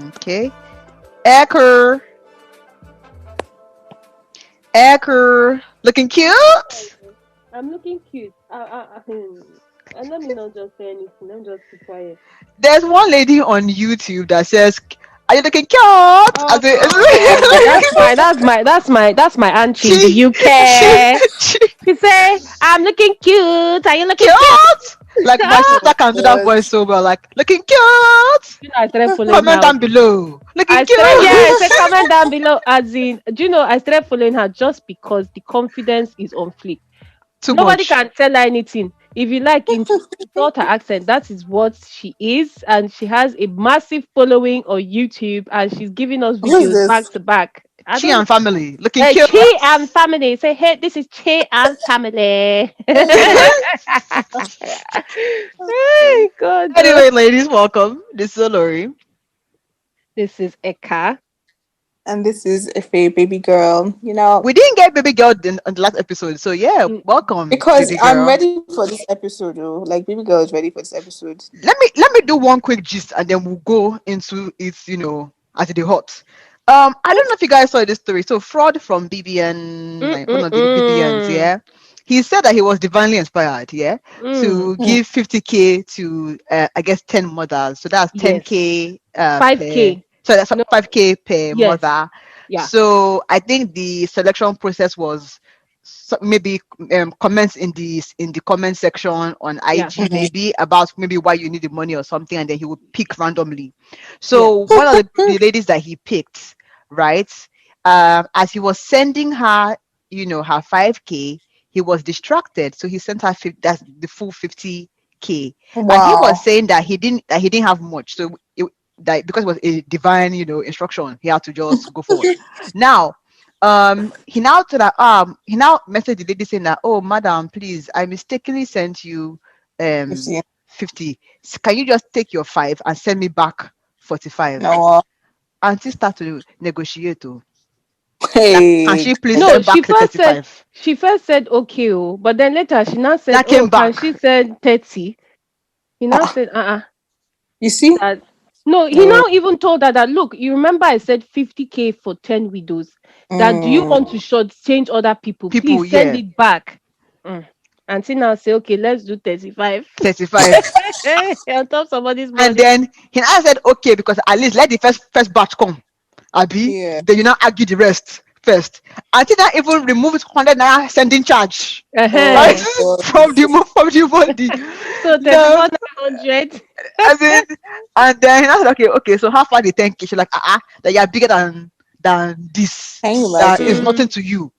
Okay. Ecker. Ecker. Looking cute. I'm looking cute. And let me not just say anything. Let me just be quiet. There's one lady on YouTube that says, "Are you looking cute?" Oh, that's As fine. That's my auntie in the she, she, UK. she, She say, "I'm looking cute. Are you looking cute?" cute. Like my Ah, sister can do that God. voice so well. Like looking cute. I started following Comment her. down below. Looking I started, yeah, I said cute. comment down below. As in, do you know, I started following her just because the confidence is on fleek. Too Nobody much. can tell her anything. If you like, insult her accent. That is what she is, and she has a massive following on YouTube, and she's giving us Who's videos back this? to back. I She don't. and family. Looking cute. Chi and family. Say, hey, this is Chi and family. Hey, God. Anyway, ladies, welcome. This is Lori. This is Eka. And this is Ife, baby girl. We didn't get baby girl in the last episode, so yeah, Mm, welcome, Because baby I'm girl. ready for this episode, though. Like, baby girl is ready for this episode. Let me do one quick gist and then we'll go into it, as it is hot. I don't know if you guys saw this story. So fraud from BBN, mm, like one mm, of the BBNs, mm, yeah. He said that he was divinely inspired, yeah, mm. to Hmm. give 50K to I guess 10 mothers. So that's Yes. 10K per 5K. so that's No. 5K per Yes. mother. Yeah. So I think the selection process was maybe comments in the comment section on Yeah. IG maybe about maybe why you need the money or something, and then he would pick randomly. Yeah. So one of the ladies that he picked, right, as he was sending her, her 5K, he was distracted, so he sent her that's the full 50K, and he was Wow. saying that he didn't have much, so that because it was a divine, instruction, he had to just go forward. Now, he now messaged the lady saying that, oh madam, please, I mistakenly sent you You um see? 50. Can you just take your 5 and send me back 45? No. Auntie start to negotiate. Oh. That can Hey. she please No, send back the 35? she first said okay, oh, but then later she now Now said, came oh, can she back. send 30? He now Ah, said, you see? that no, he No. now even told her that, look, you remember I said 50K for 10 widows. That do you Mm. want to short change other people? People, Please send yeah, it back. Mm. Auntie now say, okay, let's do 35. 35. On top somebody's And money. then he now said, okay, because at least let the first batch come. Abi, Yeah. then you now argue the rest first. Until that even removed 100 naira sending charge, right? Uh-huh. God. from the money. So No, 34,900. as in, and then I said, okay, so how far the 10K? She's like, that you're bigger than this. Can you That is imagine? nothing to you.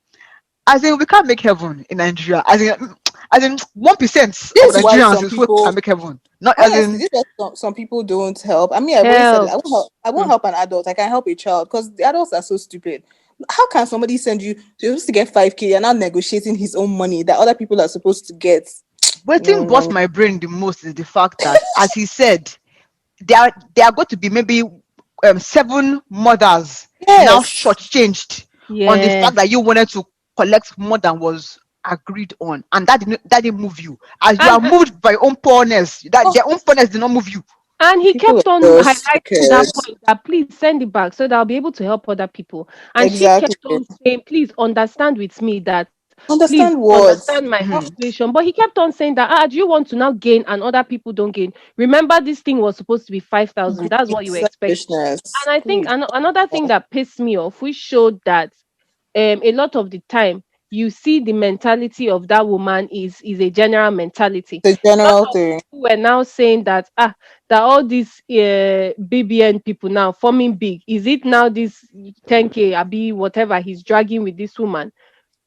As in, we can't make heaven in Nigeria. As in 1% of This is why Nigerians some is who people, can make heaven. Not as honestly, in, this is why some people don't help. I mean, I've always said it. Help. I won't Hmm. help an adult. I can help a child because the adults are so stupid. How can somebody send you? You're supposed to get 5K. You're not negotiating his own money that other people are supposed to get. what thing No, bust no. my brain the most is the fact that, as he said, there are going to be maybe 7 mothers now Yes, shortchanged on the Yeah. fact that you wanted to collect more than was agreed on, and that didn't move you, as you are And moved by your own poorness. That oh, their own poorness did not move you. And he people kept on are just highlighting that fuckers. point that please send it back so that I'll be able to help other people. And she Exactly. kept on saying, please understand with me that, please Understand understand words. my Oh, situation. But he kept on saying that, do you want to now gain and other people don't gain? Remember, this thing was supposed to be 5,000. That's what you were expecting. selfishness. And I think Please. another thing that pissed me off, which showed that a lot of the time you see the mentality of that woman is a general mentality. The A lot general of thing. people were now saying that that all these BBN people now forming big, is it now this 10K abi whatever he's dragging with this woman?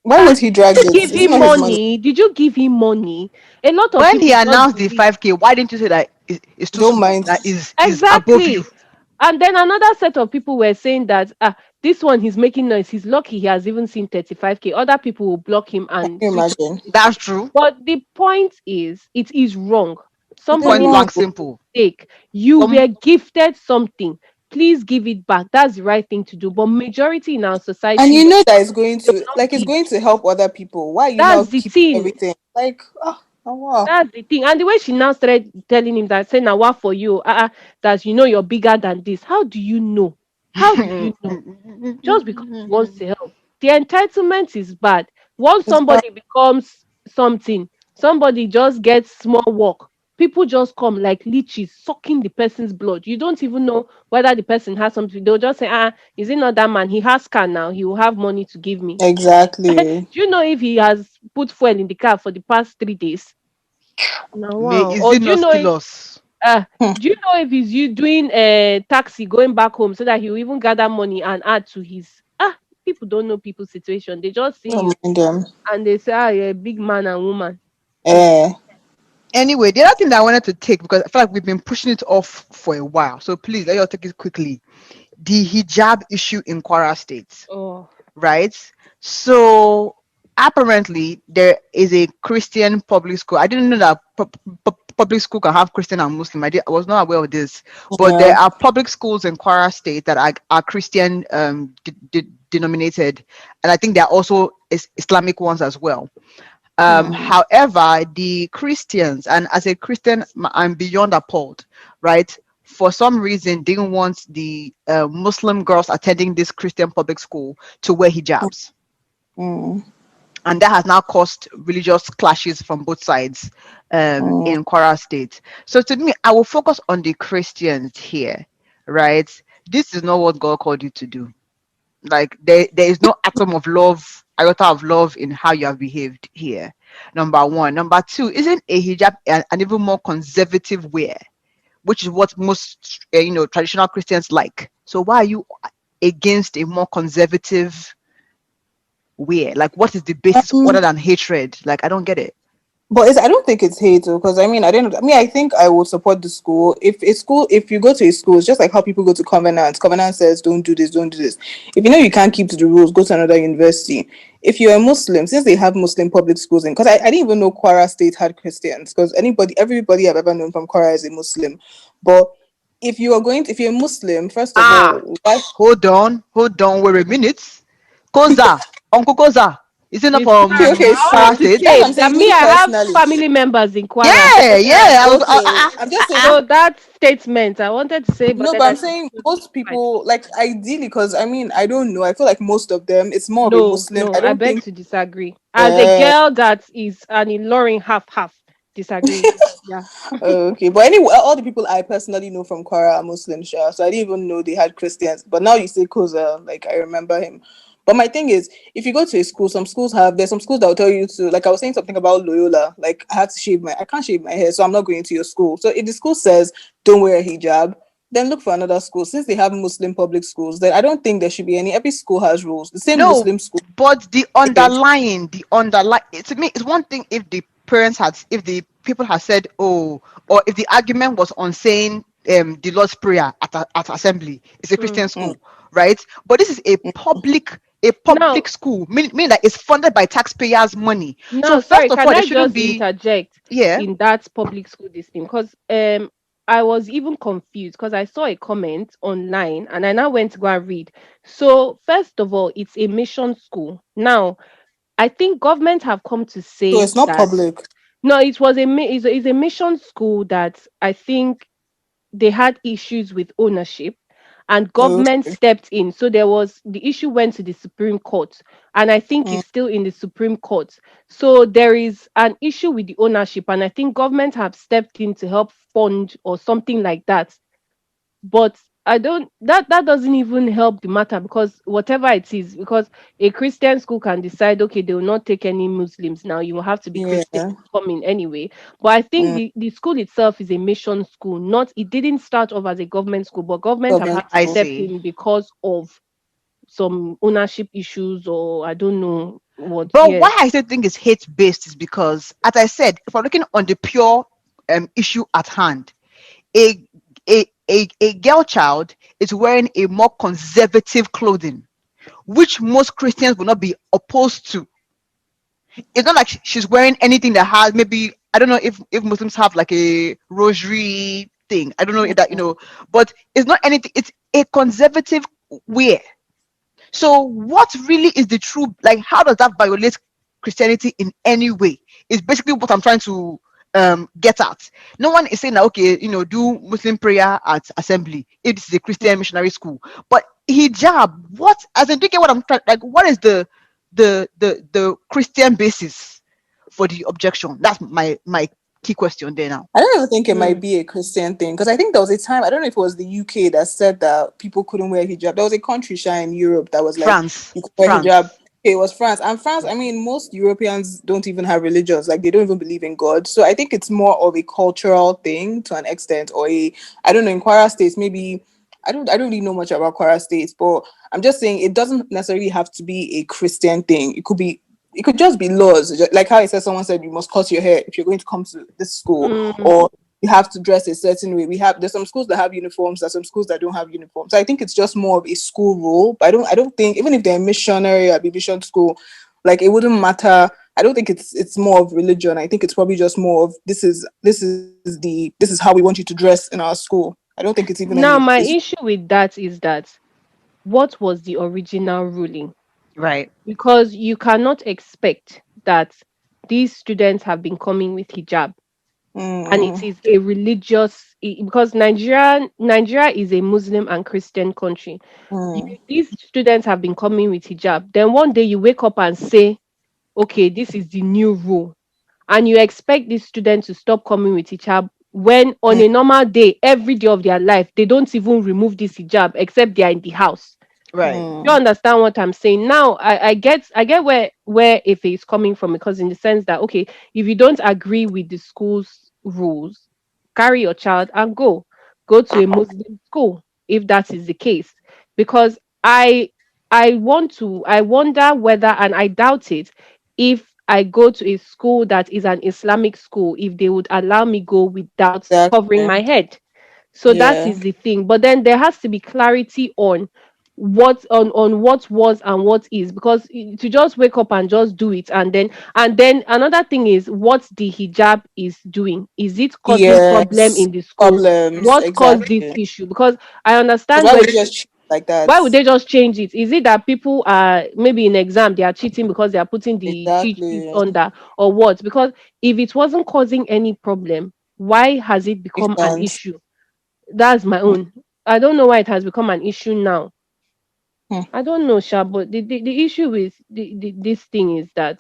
Why would he drag it? Give Is it him not his money? money. Did you give him money? A lot of When he people just announced the believe 5K, why didn't you say that it's too Don't small, mind. that is above you? exactly. And then another set of people were saying that this one he's making noise. He's lucky he has even seen 35K. Other people will block him Can and you switch imagine? That's true. But the point is, it is wrong. It is Somebody Point made wrong. blank a simple. mistake. You Some were gifted something. Please give it back. That's the right thing to do. But majority in our And society, you they know that it's going will to not it's give. going to help other people. Why are you now That's the keeping thing. everything? Like, oh, Oh wow. That's the thing. And the way she now started telling him that, saying, now what for you? That you know you're bigger than this. How do you know? How do you know? Just because he wants to help. The entitlement is bad. Once It's bad. somebody becomes something, somebody just gets small work. People just come like leeches, sucking the person's blood. You don't even know whether the person has something. They'll just say, is it not that man? He has car now. He will have money to give me. Exactly. Do you know if he has put fuel in the car for the past 3 days? Now, May wow. is Or it not still us? uh, Hmm. do you know if he's you doing a taxi going back home so that he will even gather money and add to his people don't know people's situation. They just see Don't you mind them. and they say, you're a big man and woman. Eh. Anyway, the other thing that I wanted to take, because I feel like we've been pushing it off for a while, so please let you take it quickly. The hijab issue in Kwara State, Oh, right? So apparently there is a Christian public school. I didn't know that public school can have Christian and Muslim. I was not aware of this, but Yeah. there are public schools in Kwara State that are Christian denominated, and I think there are also Islamic ones as well. Hmm. However, the Christians, and as a Christian, I'm beyond appalled, right? For some reason, didn't want the Muslim girls attending this Christian public school to wear hijabs. Hmm. And that has now caused religious clashes from both sides Hmm. in Kwara State. So to me, I will focus on the Christians here, right? This is not what God called you to do. Like there is no atom of love, iota of love in how you have behaved here. Number one. Number two, isn't a hijab an even more conservative wear, which is what most traditional Christians like? So why are you against a more conservative wear? Like, what is the basis other than hatred? Like, I don't get it. But I don't think it's hate because I mean I think I would support the school if you go to a school, it's just like how people go to Covenant. Covenant says don't do this, don't do this. If you know you can't keep to the rules, go to another university. If you're a Muslim, since they have Muslim public schools in, because I didn't even know Kwara State had Christians, because everybody I've ever known from Kwara is a Muslim. But if you're a Muslim, first of Ah, all, why? hold on, wait a minute. Koza, Uncle Koza, is it not it's far. Okay, from okay, I Kwara wanted so to State? that's say what I'm that saying. me, Me I have personally, family members in Kwara. Yeah, yeah. okay, I'm just saying. So that statement I wanted to say, but No, then but I I'm said saying no, most it's fine. people, like, ideally, because I mean, I don't know. I feel like most of them, it's more of a No, Muslim. no, I I don't beg think. to disagree. As a Uh, girl that is an Ilorin half, disagree. Yeah. okay, but anyway, all the people I personally know from Kwara are Muslim, sure. So I didn't even know they had Christians. But now you say Koza, like I remember him. But my thing is, if you go to a school, there's some schools that will tell you to, like I was saying something about Loyola, like I can't shave my hair, so I'm not going to your school. So if the school says don't wear a hijab, then look for another school. Since they have Muslim public schools, then I don't think there should be any. Every school has rules. The same No, Muslim school. but the underlying, to me, it's one thing if the if the people had said, oh, or if the argument was on saying the Lord's Prayer at assembly, it's a Mm. Christian Mm, school, right? But this is a Now, public school, meaning that it's funded by taxpayers' money. So now, first sorry, of can all, there I shouldn't just be, interject yeah. in that public school this thing? Because I was even confused because I saw a comment online and I now went to go and read. So first of all, it's a mission school. Now, I think government have come to so say it's not that public. no, it's a mission school that I think they had issues with ownership and government Okay. stepped in, so there was the issue went to the Supreme Court, and I think Mm, it's still in the Supreme Court. So there is an issue with the ownership, and I think government have stepped in to help fund or something like that. But I don't that doesn't even help the matter, because whatever it is, because a Christian school can decide, okay, they will not take any Muslims now, you will have to be Christian yeah. to come in anyway. But I think Mm, the school itself is a mission school, not it didn't start off as a government school, but government have government had to I school. step see. in because of some ownership issues, or I don't know what. But Yeah. why I still think it's hate based is because, as I said, if we're looking on the pure issue at hand, a a girl child is wearing a more conservative clothing, which most Christians will not be opposed to. It's not like she's wearing anything that has, maybe, I don't know if Muslims have like a rosary thing. I don't know if that, but it's not anything. It's a conservative wear. So what really is the true, like, how does that violate Christianity in any way? is basically what I'm trying to get at. No one is saying that, okay, do Muslim prayer at assembly if this is a Christian missionary school. But hijab, what, as in, do you get what I'm trying, like, what is the Christian basis for the objection? That's my key question there now. I don't even think it might Mm. be a Christian thing, because I think there was a time, I don't know if it was the UK that said that people couldn't wear hijab. There was a country, in Europe, that was like, France. you could wear hijab. France. Okay, it was France. And France, I mean, most Europeans don't even have religions. Like, they don't even believe in God. So I think it's more of a cultural thing to an extent, or I don't know, in Kwara State, maybe, I don't really know much about Kwara State, but I'm just saying it doesn't necessarily have to be a Christian thing. It could just be laws, like how it said, someone said you must cut your hair if you're going to come to this school, Mm. or you have to dress a certain way. There's some schools that have uniforms, there's some schools that don't have uniforms. So I think it's just more of a school rule. But I don't think, even if they're missionary or mission school, like, it wouldn't matter. I don't think it's more of religion. I think it's probably just more of, this is how we want you to dress in our school. I don't think it's even any of Now, my it's issue with that is that what was the original ruling? Right. Because you cannot expect that these students have been coming with hijab, and it mm, is a religious, because Nigeria is a Muslim and Christian country. mm, These students have been coming with hijab. Then one day you wake up and say, okay, this is the new rule, and you expect these students to stop coming with hijab when on mm, a normal day, every day of their life, they don't even remove this hijab except they are in the house. Right. You mm. understand what I'm saying? Now I get where Ife is coming from, because in the sense that, okay, if you don't agree with the school's rules, carry your child and go to a Muslim school if that is the case. Because I wonder whether, and I doubt it, if I go to a school that is an Islamic school, if they would allow me go without covering Exactly. my head. So that Yeah. is the thing. But then there has to be clarity on what was and what is, because to just wake up and just do it, and then another thing is what the hijab is doing. Is it causing problem Yes. in the school? Problems. What caused this Exactly. issue? Because I Because understand why where would you just cheat like that? why would they just change it? Is it that people are maybe in exam they are cheating because they are putting the cheat sheet Exactly. under, or what? Because if it wasn't causing any problem, why has it Makes become an sense. issue? That's my own. I don't know why it has become an issue now. Hmm. I don't know, Sha, but the issue with this thing is that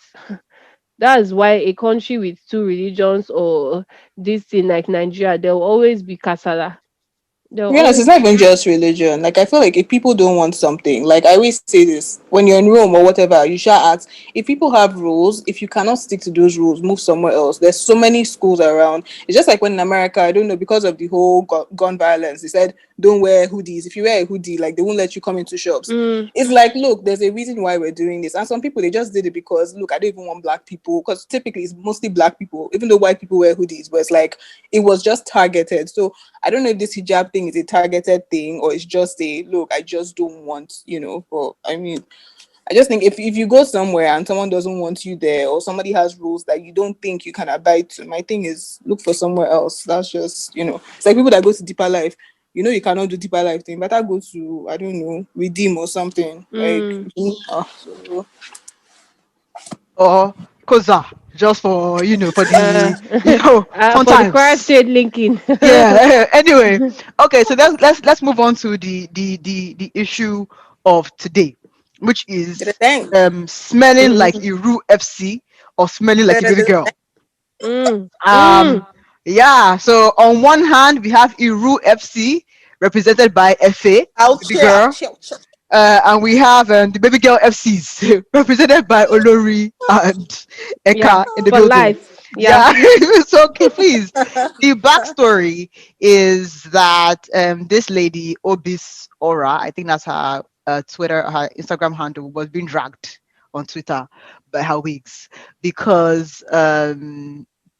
that's why a country with two religions, or this thing like Nigeria, there will always be kasala. There To will be honest, always it's not be. even just religion. Like, I feel like if people don't want something, like I always say this, when you're in Rome or whatever, you should ask. If people have rules, if you cannot stick to those rules, move somewhere else. There's so many schools around. It's just like when in America, I don't know, because of the whole gun violence, they said don't wear hoodies. If you wear a hoodie, like, they won't let you come into shops. Mm, It's like, look, there's a reason why we're doing this. And some people, they just did it because, look, I don't even want black people, because typically it's mostly black people, even though white people wear hoodies, but it's like, it was just targeted. So I don't know if this hijab thing is a targeted thing, or it's just a, look, I just don't want, but I mean, I just think if you go somewhere and someone doesn't want you there, or somebody has rules that you don't think you can abide to, my thing is, look for somewhere else. That's just, it's like people that go to Deeper Life. You cannot do Deeper Life thing. Better go to, I don't know, Redeem or something. Like, mm. so, Or Koza, just for for Uh, the fun for the Kwara times. State linking. Yeah. Anyway, okay. So let's move on to the issue of today, which get a is thing. smelling like Mm, Iru FC or smelling like a baby girl. mm, Um, mm. yeah. So on one hand, we have Iru FC represented by FA, Ouch, baby yeah, girl, ouch, ouch. and we have the baby girl FCs represented by Olori and Yeah, Eka in the for building. life. Yeah. Yeah. So okay, please. The backstory is that this lady Obis Aura, I think that's her her Instagram handle, was being dragged on Twitter by her wigs because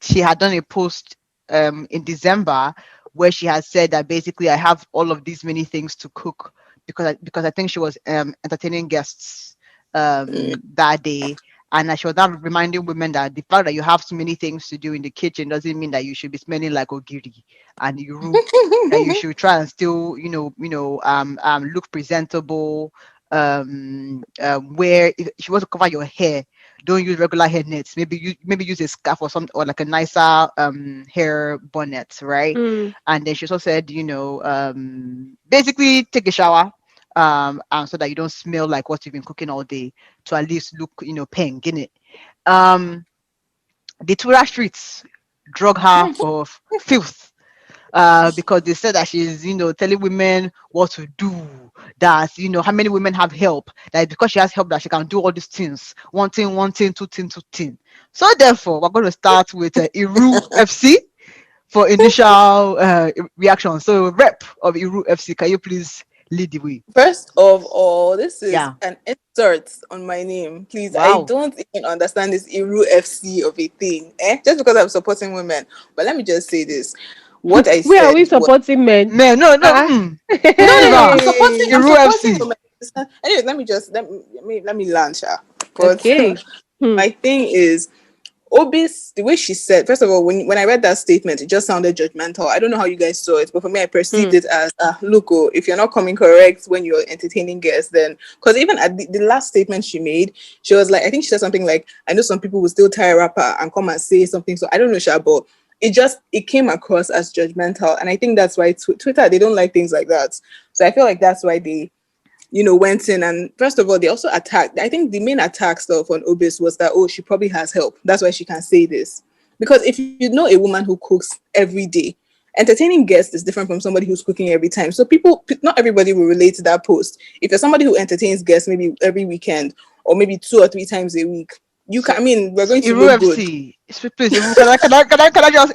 she had done a post in December where she had said that basically I have all of these many things to cook because I think she was entertaining guests that day, and she was not reminding women that the fact that you have so many things to do in the kitchen doesn't mean that you should be smelling like ogiri and iru, that you should try and still look presentable, where if you want to cover your hair, don't use regular hair nets. Maybe use a scarf or something, or like a nicer hair bonnet, right? Mm. And then she also said, basically take a shower, and so that you don't smell like what you've been cooking all day, to at least look, pink in it. Um, the Tura streets drug her for filth, because they said that she's, telling women what to do. That, how many women have help. That because she has help, that she can do all these things. One thing, two thing, two thing. So therefore, we're going to start with Iru FC for initial reaction. So, rep of Iru FC, can you please lead the way? First of all, this is Yeah. an insert on my name. Please, I Wow. don't even understand this Iru FC of a thing. Just because I'm supporting women. But let me just say this. What I Where are we said was supporting men? Man, no, no. Ah. no, no, no. Never. I'm Iru supporting FC. women. Anyway, let me launch her. But Okay. Hmm. my thing is, Obis, the way she said, first of all, when I read that statement, it just sounded judgmental. I don't know how you guys saw it, but for me, I perceived Hmm. it as, look, oh, if you're not coming correct when you're entertaining guests, then, because even at the last statement she made, she was like, I think she said something like, I know some people will still tie a rapper and come and say something. So I don't know, Sha, but it came across as judgmental. And I think that's why Twitter, they don't like things like that. So I feel like that's why they went in, and first of all, they also attacked. I think the main attack stuff on Obis was that, oh, she probably has help. That's why she can say this. Because if you know a woman who cooks every day, entertaining guests is different from somebody who's cooking every time. So not everybody will relate to that post. If you're somebody who entertains guests maybe every weekend or maybe 2 or 3 times a week, you can. So, I mean, we're going to Iru look good. FC. Please, Iru, can I just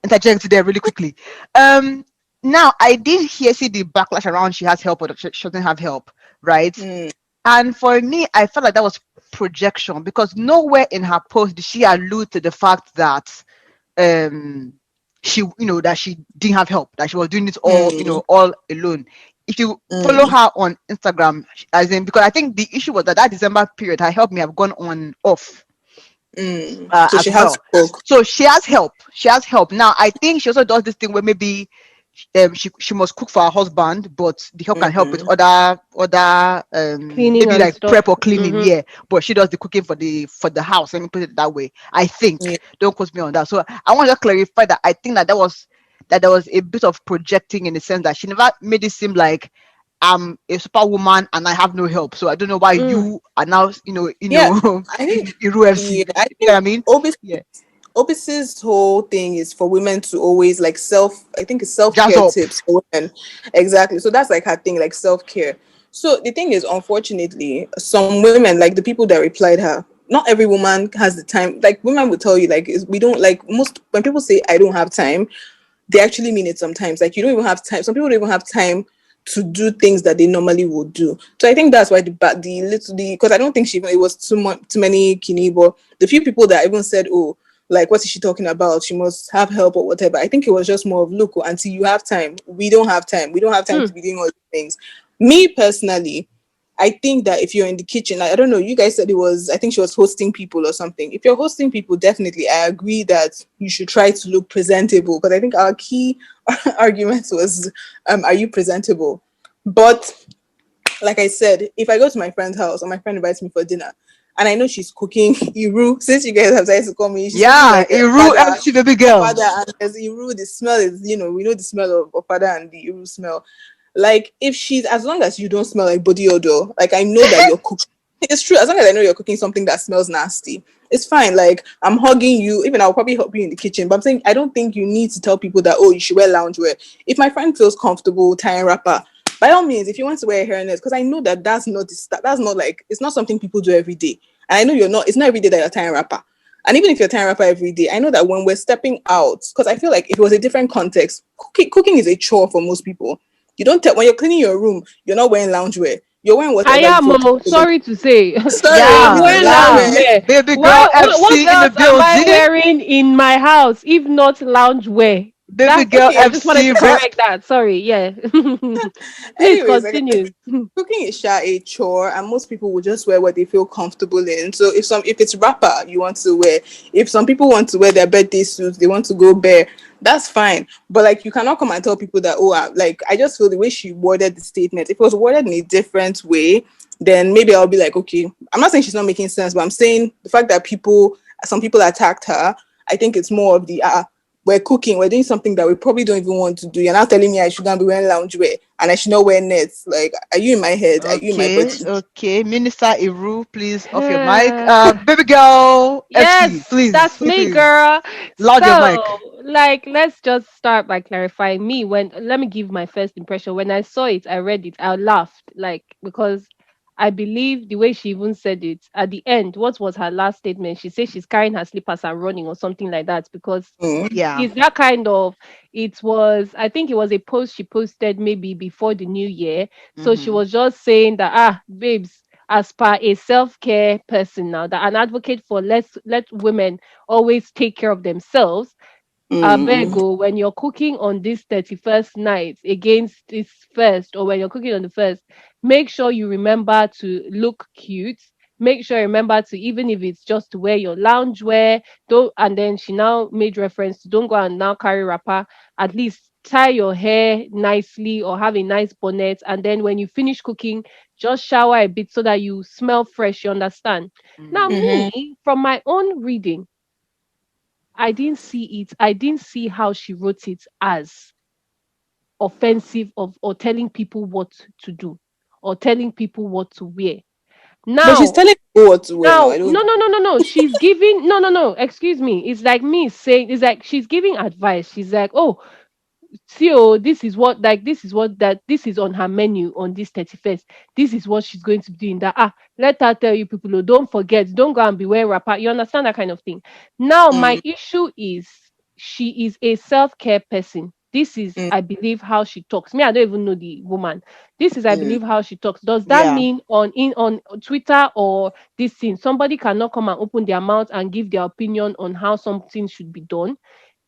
interject there really quickly? Now I did hear see the backlash around she has help or that she shouldn't have help, right? Mm, And for me, I felt like that was projection, because nowhere in her post did she allude to the fact that um she that she didn't have help, that she was doing it all mm, all alone. If you follow mm, her on Instagram, as in, because I think the issue was that December period her help may have gone on off So as she has well. to cook. So she has help now. I think she also does this thing where maybe she must cook for her husband, but the help can help with Mm, other Cleaning maybe and like prep stuff. or cleaning, Mm-hmm. yeah, but she does the cooking for the house. Let me put it that way. I think, yeah. don't quote me on that. So I want to clarify that I think that there was a bit of projecting, in the sense that she never made it seem like I'm a superwoman and I have no help. So I don't know why Mm. you are now Yeah, I think. Iru FC. Yeah, I You know what think I mean? Obis Yeah. Obis's whole thing is for women to always like I think it's Jazz self-care up. tips for women. Exactly. So that's like her thing, like self-care. So the thing is, unfortunately, some women, like the people that replied her, not every woman has the time. Like women will tell you, like we don't like most when people say I don't have time, they actually mean it sometimes. Like you don't even have time. Some people don't even have time to do things that they normally would do. So I think that's why the because I don't think it was too many kini, but the few people that even said, oh, like what is she talking about? She must have help or whatever. I think it was just more of, look, until you have time, we don't have time. We don't have time Hmm. to be doing all these things. Me personally, I think that if you're in the kitchen, I don't know, you guys said it was, I think she was hosting people or something. If you're hosting people, definitely, I agree that you should try to look presentable. But I think our key argument was, are you presentable? But like I said, if I go to my friend's house or my friend invites me for dinner, and I know she's cooking Iru, since you guys have decided to call me, she's cooking Yeah, like Iru FC, baby girl. Ofada, and there's Iru, the smell is, we know the smell of Ofada and the Iru smell. Like, if she's, as long as you don't smell like body odor, like I know that you're cooking. It's true, as long as I know you're cooking something that smells nasty, it's fine. Like, I'm hugging you, even I'll probably help you in the kitchen. But I'm saying, I don't think you need to tell people that, oh, you should wear loungewear. If my friend feels comfortable tying wrapper, by all means, if you want to wear a hairnet, because I know that that's not like, it's not something people do every day. And I know it's not every day that you're tying wrapper. And even if you're tying wrapper every day, I know that when we're stepping out, because I feel like if it was a different context, cooking is a chore for most people. You don't tell when you're cleaning your room, you're not wearing loungewear. You're wearing I whatever you am. feel Oh, comfortable. sorry to say, I'm Yeah, Sorry, wearing yeah. loungewear. loungewear. Baby girl What FC in the else am I building. wearing in my house if not loungewear? Baby That's girl okay. I just wanted FC, to bro. correct that. Sorry. Yeah. Please Anyways, like I continue. cooking is a chore, and most people will just wear what they feel comfortable in. So if it's wrapper you want to wear, if some people want to wear their birthday suits, they want to go bare, that's fine. But like, you cannot come and tell people that, oh, like, I just feel the way she worded the statement, if it was worded in a different way, then maybe I'll be like, okay, I'm not saying she's not making sense, but I'm saying the fact that some people attacked her, I think it's more of the we're cooking, we're doing something that we probably don't even want to do. You're now telling me I shouldn't be wearing loungewear and I should not wear nets. Like, are you in my head? Are you in my Okay, body? okay. Minister Iru, please off your mic. Baby girl FC, Yes, please, that's me, please. girl. Loud your mic. So, like, let's just start by clarifying me. Let me give my first impression. When I saw it, I read it, I laughed, like, because I believe the way she even said it at the end. What was her last statement? She said she's carrying her slippers and running or something like that, because Mm. Yeah. it's that kind of, it was, I think it was a post she posted maybe before the new year. So she Mm-hmm. was just saying that, babes, as per a self-care person now, that an advocate for let women always take care of themselves. Mm. Abego, when you're cooking on this 31st night against this first, or when you're cooking on the first, make sure you remember to look cute. Make sure you remember to, even if it's just to wear your lounge wear, don't. And then she now made reference to, don't go and now carry wrapper. At least tie your hair nicely or have a nice bonnet. And then when you finish cooking, just shower a bit so that you smell fresh. You understand? Now, Mm-hmm. Mm-hmm. me, from my own reading, I didn't see it. I didn't see how she wrote it as offensive of, or telling people what to do, or telling people what to wear. But she's Now, telling you what to wear now. now, I don't. no, no, no, no, no. She's giving, no, no, no. Excuse me. It's like me saying, it's like she's giving advice. She's like, oh, see, oh, this is what, like, this is what, that this is on her menu on this 31st. This is what she's going to be doing. That, let her tell you people, oh, don't forget, don't go and be wearing wrapper. You understand that kind of thing. Now, my Mm. issue is, she is a self-care person. This is, Mm. I believe, how she talks. Me, I don't even know the woman. This is, I Mm. believe, how she talks. Does that Yeah. mean on Twitter or this thing, somebody cannot come and open their mouth and give their opinion on how something should be done?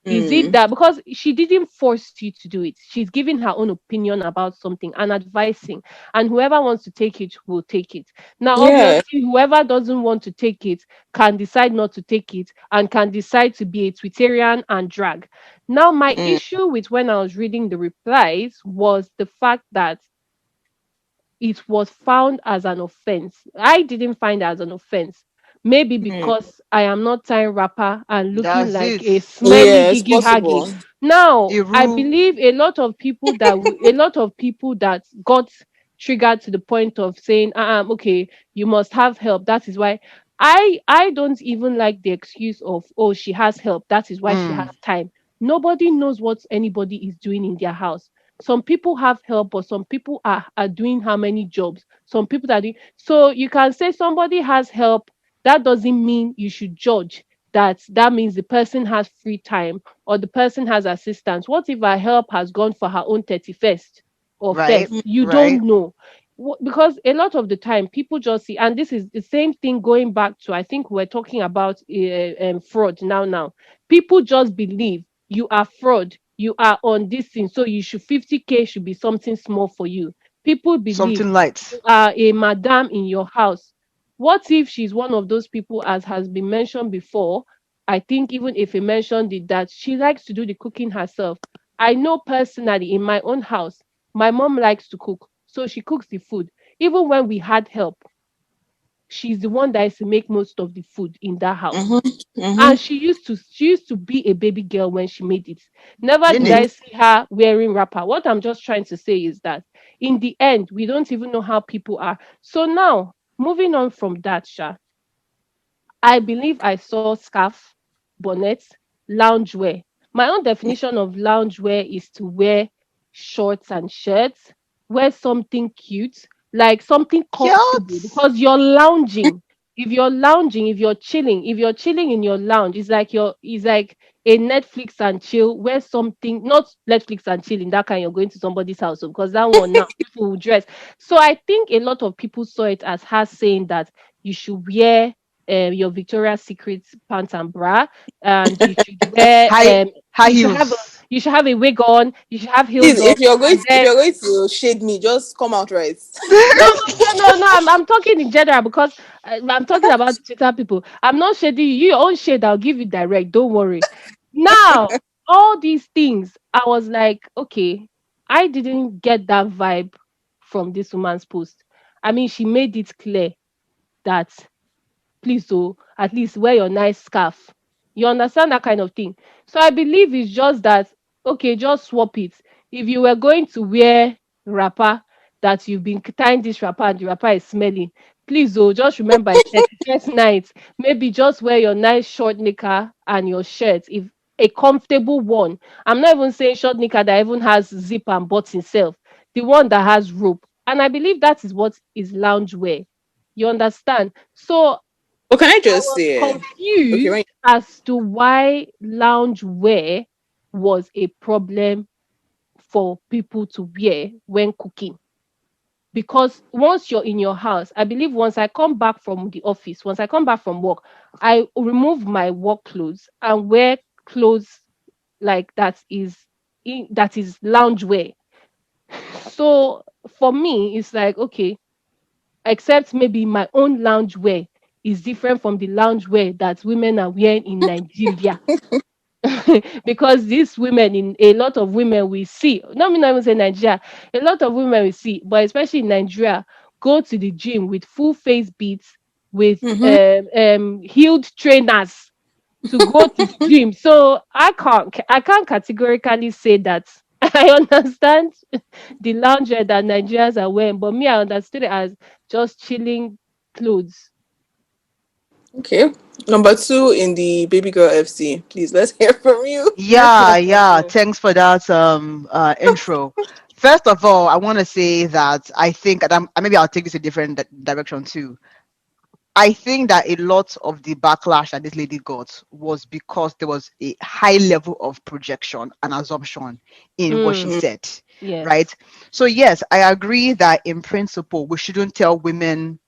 Is it Mm. that because she didn't force you to do it, she's giving her own opinion about something and advising, and whoever wants to take it will take it. Now, Yeah. obviously, whoever doesn't want to take it can decide not to take it and can decide to be a Twitterian and drag. Now, my Mm. issue with when I was reading the replies was the fact that it was found as an offense. I didn't find it as an offense. Maybe Mm. because I am not tying wrapper and looking That's like it. a smelly Yeah, it's gigi haggy. possible. Now, I Iru. believe a lot of people that got triggered to the point of saying, okay, you must have help. That is why I don't even like the excuse of, oh, she has help. That is why she has Mm. time. Nobody knows what anybody is doing in their house. Some people have help, but some people are doing how many jobs? Some people are doing, so you can say somebody has help. That doesn't mean you should judge that. That means the person has free time or the person has assistance. What if her help has gone for her own 31st or Right. first? You Right. don't know. Because a lot of the time people just see, and this is the same thing going back to, I think we're talking about fraud now. People just believe you are fraud, you are on this thing, so you should 50K should be something small for you. People believe Something light. you are a madam in your house. What if she's one of those people, as has been mentioned before? I think even if he mentioned it, that she likes to do the cooking herself. I know personally in my own house, my mom likes to cook, so she cooks the food. Even when we had help, she's the one that is to make most of the food in that house. Mm-hmm. Mm-hmm. And she used to be a baby girl when she made it. Never In did I Mm-hmm. it. see her wearing wrapper. What I'm just trying to say is that in the end, we don't even know how people are. So now, moving on from that, Sha, I believe I saw scarf, bonnet, loungewear. My own definition of loungewear is to wear shorts and shirts, wear something cute, like something comfortable, Cute. because you're lounging. If you're lounging, if you're chilling in your lounge, it's like a Netflix and chill. Wear something, not Netflix and chill in that kind. You're going to somebody's house, oh, because that one now people will dress. So I think a lot of people saw it as her saying that you should wear your Victoria's Secret pants and bra, and you should wear High high you should have a heels. You should have a wig on. You should have Please, heels on. And if then you're going to shade me, just come out right. no, no. I'm talking in general because I'm talking about Twitter people. I'm not shading you. Your own shade, I'll give you direct. Don't worry. Now, all these things, I was like, okay, I didn't get that vibe from this woman's post. I mean, she made it clear that please, so at least wear your nice scarf. You understand that kind of thing. So I believe it's just that okay, just swap it. If you were going to wear wrapper that you've been tying this wrapper and the wrapper is smelling, please oh, just remember it's 31st night. Maybe just wear your nice short knicker and your shirt if a comfortable one. I'm not even saying short knicker that even has zip and button itself. The one that has rope. And I believe that is what is lounge wear. You understand? So But can I I just was say, okay, confused as to why lounge wear was a problem for people to wear when cooking. Because once you're in your house, I believe once I come back from the office, once I come back from work, I remove my work clothes and wear clothes like that is lounge wear. So for me, it's like okay, except maybe my own loungewear is different from the loungewear that women are wearing in Nigeria. Because these women, in a lot of women we see, not even say Nigeria, a lot of women we see, but especially in Nigeria, go to the gym with full face beats, with mm-hmm. heeled trainers to go to the gym. So I can't categorically say that I understand the loungewear that Nigerians are wearing, but me I understood it as just chilling clothes. Okay. Number two in the baby girl FC. Please, let's hear from you. Let's hear Yeah, from yeah. you. Thanks for that intro. First of all, I want to say that I think, and maybe I'll take this a different direction too. I think that a lot of the backlash that this lady got was because there was a high level of projection and assumption in what she Mm, Mm, said, right? yes. So, yes, I agree that in principle, we shouldn't tell women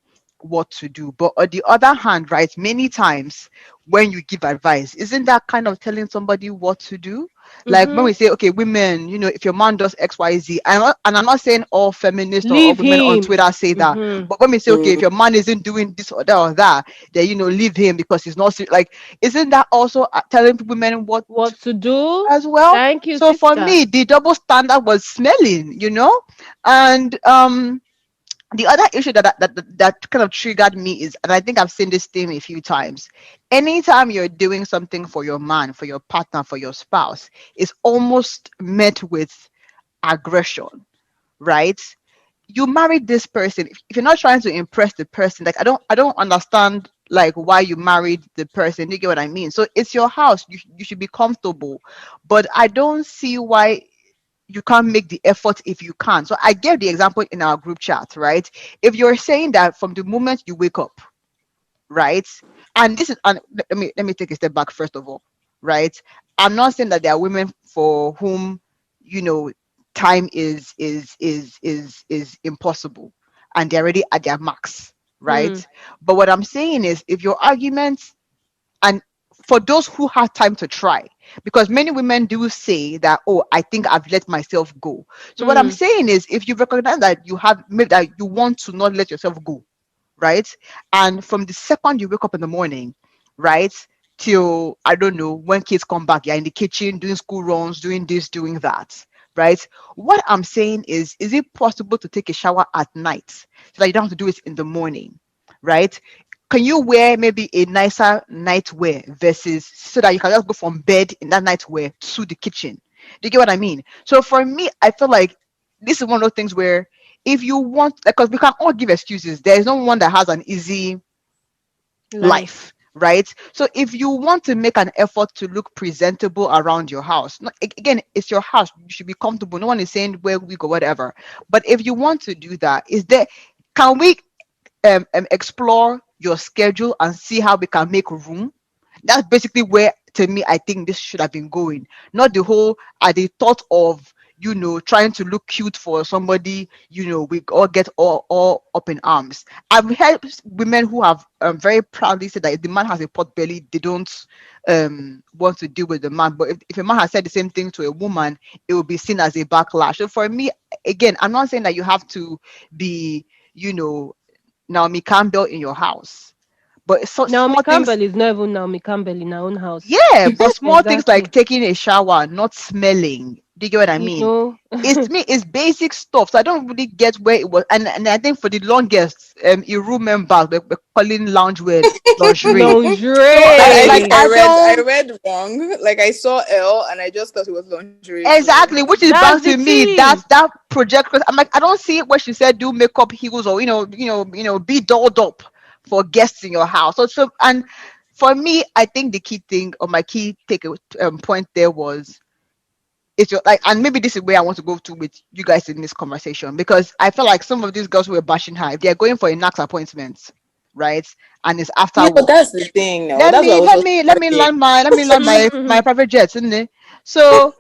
what to do. But on the other hand, right, many times when you give advice, isn't that kind of telling somebody what to do? Like when Mm-hmm. we say, okay, women, if your man does X, Y, Z, and I'm not saying all feminists or all Leave women on him. Twitter say that, Mm-hmm. but when we say, okay, if mm. your man isn't doing this or that, then leave him because he's not like, isn't that also telling women what What to do? as well? Thank you, So for sister. me, the double standard was smelling. And the other issue that kind of triggered me is, and I think I've seen this theme a few times. Anytime you're doing something for your man, for your partner, for your spouse, it's almost met with aggression, right? You married this person. If you're not trying to impress the person, like I don't understand like why you married the person. You get what I mean? So it's your house. You should be comfortable, but I don't see why you can't make the effort if you can. So I gave the example in our group chat, right? If you're saying that from the moment you wake up, right? And this is, and let me take a step back first of all, right? I'm not saying that there are women for whom, you know, time is impossible and they're already at their max, right? Mm. But what I'm saying is if your argument, and for those who have time to try, because many women do say that, oh, I think I've let myself go. So what I'm Mm. saying is if you recognize that you have maybe that you want to not let yourself go, right? And from the second you wake up in the morning, right, till I don't know when kids come back, you're in the kitchen doing school runs, doing this, doing that, right? What I'm saying is it possible to take a shower at night so that you don't have to do it in the morning, right? Can you wear maybe a nicer nightwear versus so that you can just go from bed in that nightwear to the kitchen? Do you get what I mean? So for me, I feel like this is one of those things where if you want, because we can all give excuses, there is no one that has an easy Life. life, right? So if you want to make an effort to look presentable around your house, again, it's your house, you should be comfortable. No one is saying where we go, whatever. But if you want to do that, can we explore your schedule and see how we can make room? That's basically where, to me, I think this should have been going. Not the whole at the thought of trying to look cute for somebody, we all get all up in arms. I've heard women who have very proudly said that if the man has a pot belly, they don't want to deal with the man. But if a man has said the same thing to a woman, it will be seen as a backlash. So for me, again, I'm not saying that you have to be, Naomi Campbell in your house, but so Naomi small things. Campbell is not even Naomi Campbell in her own house. Yeah, but small things like Exactly. taking a shower, not smelling. Do you get what I You mean? know, It's me, it's basic stuff. So I don't really get where it was. And I think for the longest, Iru members were calling loungewear lingerie. So I like think lingerie. I I don't read wrong. Like I saw L and I just thought it was lingerie. So exactly, which is That's back the to me. thing. That's that project. 'Cause I'm like, I don't see what she said. Do makeup heels or be dolled up for guests in your house. So and for me, I think the key thing or my key take point there was it's your like, and maybe this is where I want to go to with you guys in this conversation, because I feel like some of these girls who were bashing her, if they're going for a NACS appointment, right, and it's after yeah, but work, that's the thing. No, let that's what I me was let also me let me saying. land my let me land my Mhm, private jets, isn't it? So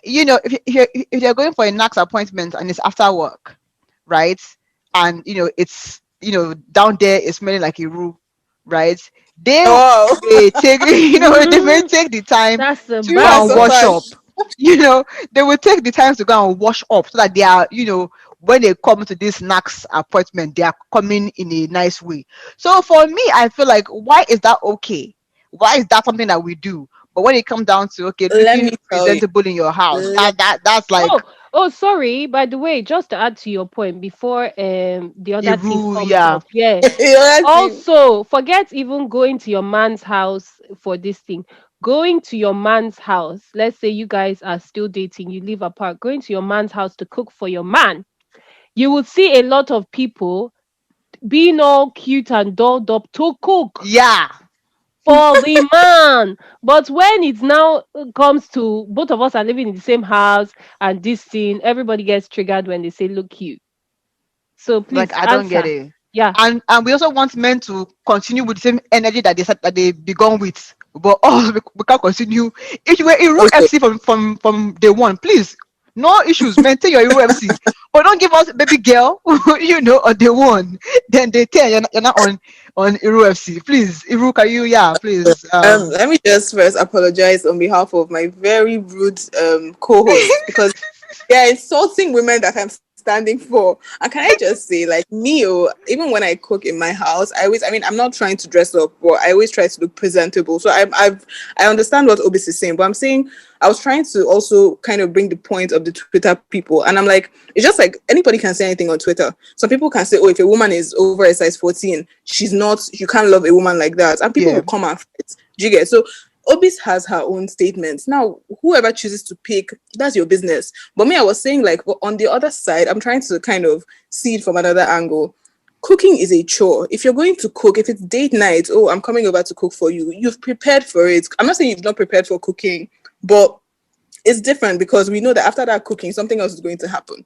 if you're going for a NACS appointment and it's after work, right, and it's down there it's smelling like a roux, right, they Oh, may take they may mhm. take the time That's the true go has and bad wash thing. suffered. up. you know they will take the time to go and wash up so that they are, when they come to this next appointment, they are coming in a nice way. So for me, I feel like, why is that okay? Why is that something that we do? But when it comes down to, okay, Let looking me tell you. presentable in your house, Let that's like Oh, sorry. By the way, just to add to your point before the a other team rule. comes Yeah, up, yeah. let's see. Also, forget even going to your man's house for this thing. Going to your man's house, let's say you guys are still dating, you live apart, going to your man's house to cook for your man, you will see a lot of people being all cute and dolled up to cook yeah. for the man. But when it now comes to both of us are living in the same house and this thing, everybody gets triggered when they say, look cute. So Like, please I don't get answer. it. Yeah. And we also want men to continue with the same energy that they begun with. But we can't continue. If you were Hero Okay. FC from day one, please, no issues. Maintain your Hero FC. But don't give us baby girl, on day one. Then day 10, you're not on Hero FC. Please, Hero, can you, yeah, please. Let me just first apologize on behalf of my very rude co-host because they're insulting women that I'm standing for. And can I just say, like me, even when I cook in my house, I mean, I'm not trying to dress up, but I always try to look presentable. So I understand what Obis is saying, but I'm saying I was trying to also kind of bring the point of the Twitter people, and I'm like, it's just like anybody can say anything on Twitter. Some people can say, oh, if a woman is over a size 14, she's not, you can't love a woman like that, and people Yeah, will come and fight. Do you get? So Obis has her own statements. Now, whoever chooses to pick, that's your business. But me, I was saying, like, on the other side, I'm trying to kind of see it from another angle. Cooking is a chore. If you're going to cook, if it's date night, oh, I'm coming over to cook for you, you've prepared for it. I'm not saying you've not prepared for cooking, but it's different because we know that after that cooking, something else is going to happen.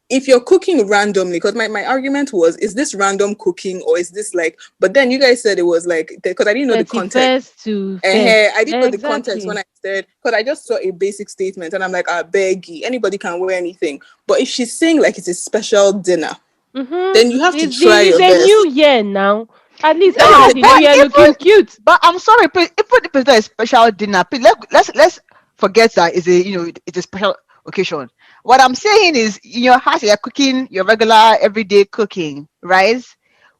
If you're cooking randomly, because my argument was, is this random cooking or is this like, but then you guys said it was like, because I didn't know the context. 31st to 1st. I didn't know the context when Exactly. I said, because I just saw a basic statement and I'm like, I beg you, anybody can wear anything. But if she's saying like it's a special dinner, Mm-hmm. then you have to It's try the it's your a best. new year now. At least let me no, start It's the a new but year even looking cute. but I'm sorry, please, even if it's not a special dinner, please, let's forget that it's a special occasion. What I'm saying is, in your house, you're cooking your regular everyday cooking, right?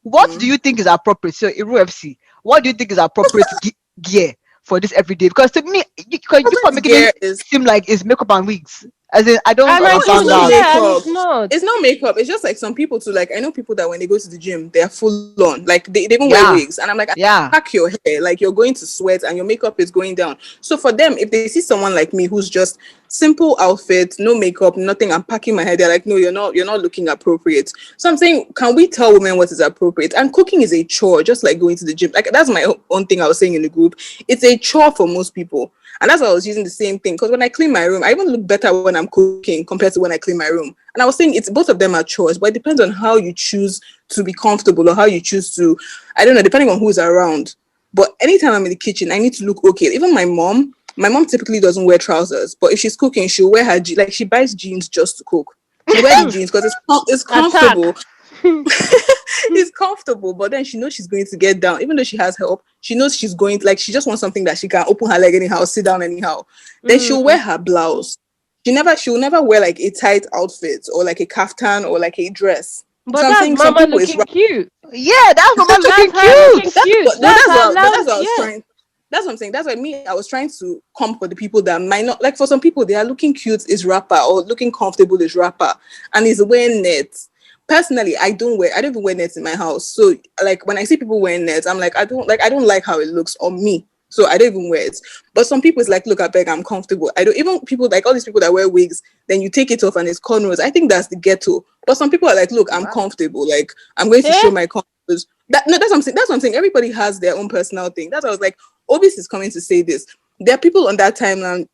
What do mm, you think is appropriate? So, Iru FC, what do you think is appropriate gear for this everyday? Because to me, you can corporate making it gear is seem like it's makeup and wigs. As in, I don't And no, I it's understand told you, not that. yeah, and makeup. it's not. It's not makeup. It's just like some people too. Like I know people that when they go to the gym, they are full on. Like they even wear Yeah, wigs. And I'm like, yeah, pack your hair. Like you're going to sweat and your makeup is going down. So for them, if they see someone like me who's just simple outfit, no makeup, nothing, I'm packing my hair, they're like, no, you're not looking appropriate. So I'm saying, can we tell women what is appropriate? And cooking is a chore, just like going to the gym. Like that's my own thing I was saying in the group. It's a chore for most people. And that's why I was using the same thing. Because when I clean my room, I even look better when I'm cooking compared to when I clean my room. And I was saying it's both of them are chores, but it depends on how you choose to be comfortable or how you choose to, I don't know, depending on who's around. But anytime I'm in the kitchen, I need to look okay. Even my my mom typically doesn't wear trousers, but if she's cooking, she'll wear her like she buys jeans just to cook. She'll wear the Hmm. jeans because it's Attack. comfortable. It's comfortable, but then she knows she's going to get down. Even though she has help, she knows she's going to, like, she just wants something that she can open her leg anyhow, sit down anyhow. Then she'll wear Mm. her blouse. She'll never wear like a tight outfit or like a kaftan or like a dress. But So I'm that's saying some mama people is looking cute. Yeah, that's mama That's looking her looking cute. cute. no, That's her but lounge. that's what I was Yeah. trying. That's what I'm saying. That's why me, I was trying to come for the people that might not like. For some people, they are looking cute is rapper or looking comfortable is rapper, and is wearing nets. Personally, I don't even wear nets in my house. So like when I see people wearing nets, I'm like, I don't like how it looks on me. So I don't even wear it. But some people it's like, look, I beg, I'm comfortable. I don't even people like all these people that wear wigs, then you take it off and it's cornrows. I think that's the ghetto. But some people are like, look, I'm Wow. comfortable. Like I'm going to show Eh? my confidence. That no, that's what I'm saying. That's what I'm saying. Everybody has their own personal thing. That's what I was like, Obis is coming to say this. There are people on that timeline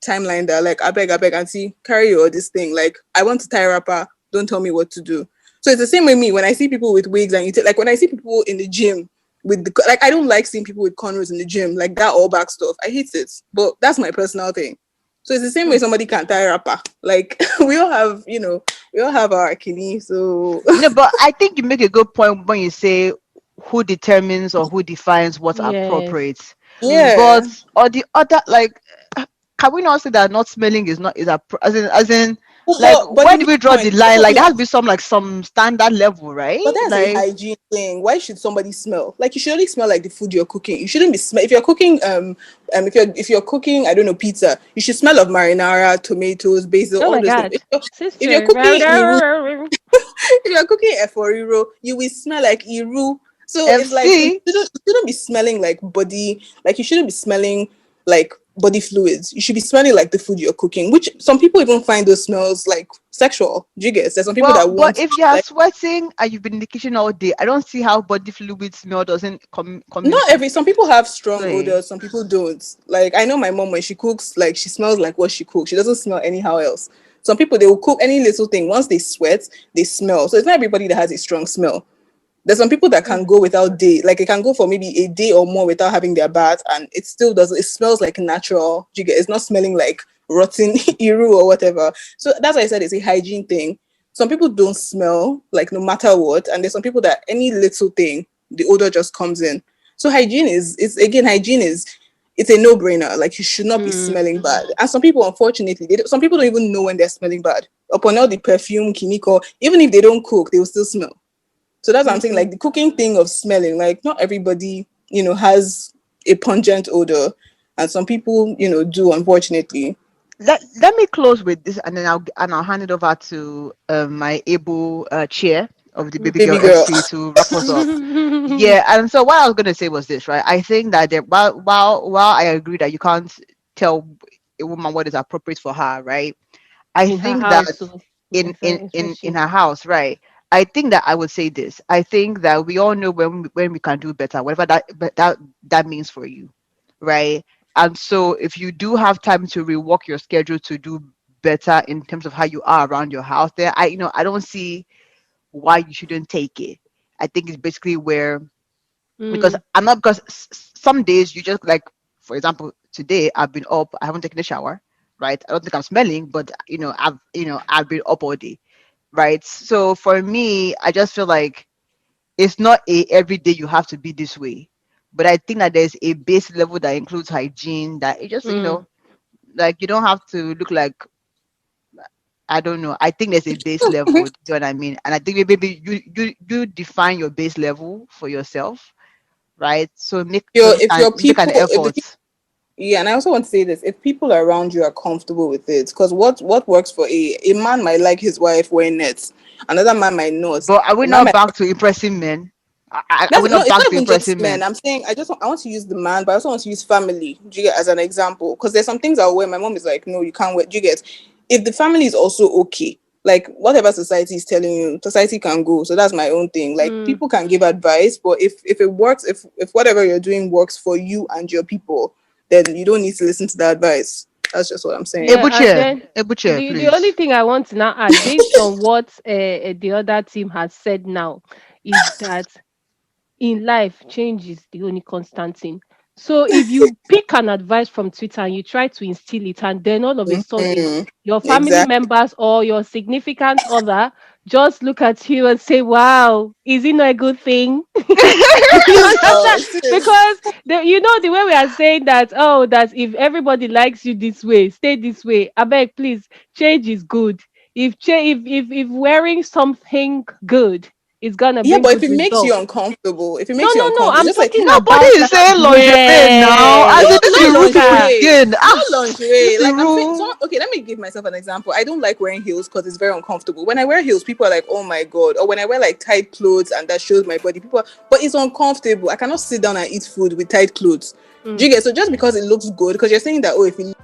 that are like, I beg, auntie, carry your this thing. Like, I want to tie a wrapper. Don't tell me what to do. So it's the same with me. When I see people with wigs and like when I see people in the gym with the like, I don't like seeing people with cornrows in the gym, like that all back stuff. I hate it. But that's my personal thing. So it's the same way Hmm. somebody can't tie a wrapper. Like we all have our kidney. So No, but I think you make a good point when you say who determines or who defines what's Yes. appropriate. Mm. But yeah. or the other, like, can we not say that not smelling is not is as in like, But where you do need we a draw the point. line? Like, there has to be some, like, some standard level, right? But that's a Like, hygiene thing. Why should somebody smell? Like you should only smell like the food you're cooking. You shouldn't be smell if you're cooking if you're cooking, I don't know, pizza, you should smell of marinara, tomatoes, basil, Oh all my those things. God. If you're Sister. cooking iru, if you're cooking eforiro, you will smell like iru. So it's like FC. you shouldn't be smelling like body, like you shouldn't be smelling like body fluids. You should be smelling like the food you're cooking, which some people even find those smells like sexual. Do you get? There's some people that But want if you are like sweating and you've been in the kitchen all day, I don't see how body fluid smell doesn't come not into every some people have strong play. odors, some people don't. Like I know my mom when she cooks, like she smells like what she cooks. She doesn't smell anyhow else. Some people they will cook any little thing. Once they sweat, they smell. So it's not everybody that has a strong smell. There's some people that can Mm. go without day, like it can go for maybe a day or more without having their bath, and it still doesn't. It smells like natural. You get? It's not smelling like rotten iru or whatever. So that's why I said it's a hygiene thing. Some people don't smell like no matter what, and there's some people that any little thing, the odor just comes in. So hygiene is it's again hygiene is it's a no-brainer. Like you should not be Mm. smelling bad. And some people, unfortunately, some people don't even know when they're smelling bad. Upon all the perfume, chemical, even if they don't cook, they will still smell. So that's what I'm saying. Mm-mm. Like the cooking thing of smelling, like not everybody, has a pungent odor, and some people, do. Unfortunately, Let me close with this, and then I'll hand it over to my able chair of the Baby Girl baby girl. FC to wrap us up. Yeah, and so what I was gonna say was this, right? I think that while I agree that you can't tell a woman what is appropriate for her, right? I In her think that house. So, in especially. her house, right? I think that I would say this. I think that we all know when we can do better, whatever that means for you, right? And so if you do have time to rework your schedule to do better in terms of how you are around your house, there, I don't see why you shouldn't take it. I think it's basically where, because Mm. I'm not, because some days you just, like, for example, today I've been up, I haven't taken a shower, right? I don't think I'm smelling, but I've been up all day, right? So for me, I just feel like it's not a every day you have to be this way, but I think that there's a base level that includes hygiene, that it just, Mm. like, you don't have to look like, I don't know. I think there's a base level. Do you know what I mean? And I think maybe you define your base level for yourself, right? So If your make an people, if the effort. yeah, and I also want to say this: if people around you are comfortable with it, because what works for a man might like his wife wearing nets, another man might not. But are we A man not might. back to impressing men? Are That's we no, not it's back not to even just impressing men. men? I'm saying I want to use the man, but I also want to use family. Do you get as an example? Because there's some things I'll wear. My mom is like, no, you can't wear. Do you get? If the family is also okay, like whatever society is telling you, society can go. So that's my own thing. Like Mm. people can give advice, but if it works, if whatever you're doing works for you and your people, then you don't need to listen to the advice. That's just what I'm saying. Yeah, and Ebuche, then Ebuche, the only please. thing I want to now add, based on what the other team has said now, is that in life, change is the only constant thing. So if you pick an advice from Twitter and you try to instill it, and then all of a sudden Mm, your family exactly. members or your significant other just look at you and say, "Wow, is it not a good thing?" You Oh, understand? it is. Because the way we are saying that, oh, that if everybody likes you this way, stay this way. I beg, please, change is good. If wearing something good is gonna Yeah, bring but if good it makes you results. uncomfortable, if it No, makes you no, no. uncomfortable, I'm just like talking Nobody about is like, saying lingerie now. As yes, in, not this not is rude to Look. lingerie, begin. not This lingerie. is Like I'm saying, so rude. okay. Let me give myself an example. I don't like wearing heels because it's very uncomfortable. When I wear heels, people are like, "Oh my god!" Or when I wear like tight clothes and that shows my body, but it's uncomfortable. I cannot sit down and eat food with tight clothes. Do Mm. you get? So just because it looks good, because you're saying that, oh, if it